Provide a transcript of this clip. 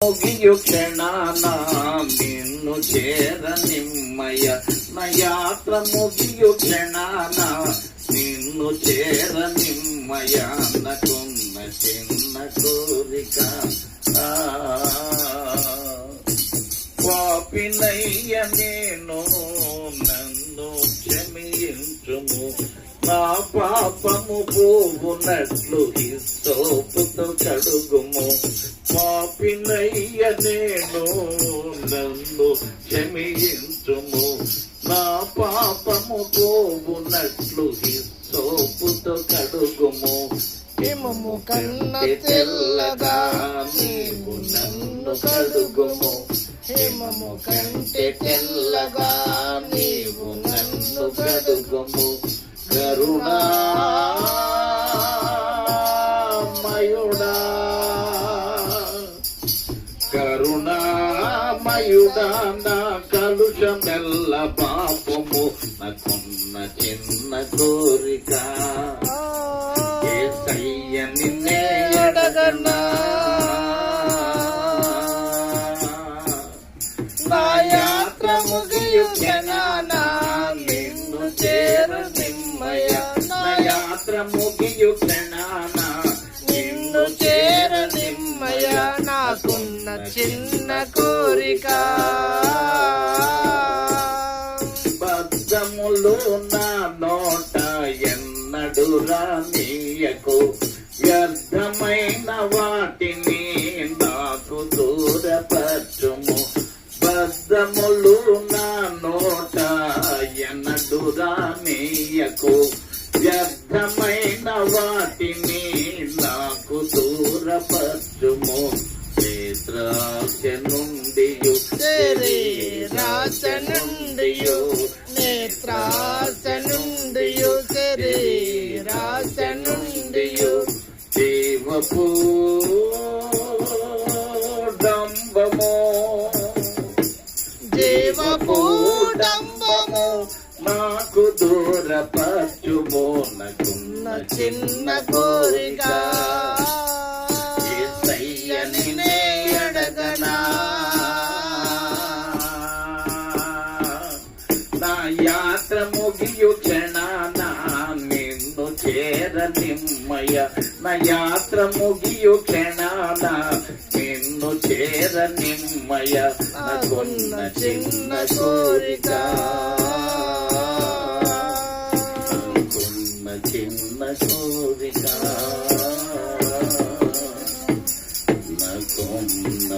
ముగియు క్షణాన నిన్ను చేర నిమ్మయ నా యాత్ర ముగియు క్షణాన నిన్ను చేర నిమ్మయ నకున్న చిన్న కోరిక పాపినయ్య నేను నన్ను క్షమించుము నా పాపము పోవునట్లు హిస్సోపుతో కడుగుము పాపినయ్య నేను నన్ను క్షమించుము నా పాపము పోవునట్లు హిస్సోపుతో కడుగుము హిమము కన్న తెల్లగా నీవు నన్ను కడుగుము హిమము కంటే తెల్లగా నీవు నన్ను కడుగుము కరుణామయుడా కరుణామయుడా నా కలుషమెల్ల పాపము నాకున్న చిన్న కోరిక యేసయ్య నిన్నే అడగనా నా యాత్ర ముగియు క్షణాన నిన్ను చేరు నిమ్మయ నా యాత్ర ముగియు క్షణాన నిన్ను చేరు నిమ్మయ నాకున్న చిన్న కోరిక బద్ధములు నా నోట ఎన్నడు రానీయకు వ్యర్థమైన వాటిని నాకు దూరపరచుము బద్ధములు నా నోట ఎన్నడు రానీయకు వ్యర్థమైన వాటిని నాకు దూరపరచుము నేత్రాశ నుండియు రాస నుండియు నేత్రాస నుండియు రాస నుండియు జీవపూడంబము జీవపూడంబము నాకు దూరపరచుము నాకున్న చిన్న కోరిక యేసయ్య నిన్నే అడగనా నా యాత్ర ముగియు క్షణాన నిన్ను చేర నిమ్మయ నా యాత్ర ముగియు క్షణాన నిన్ను చేర నిమ్మయ నాకున్న చిన్న కోరిక నాకున్న చిన్న కోరిక నాకున్న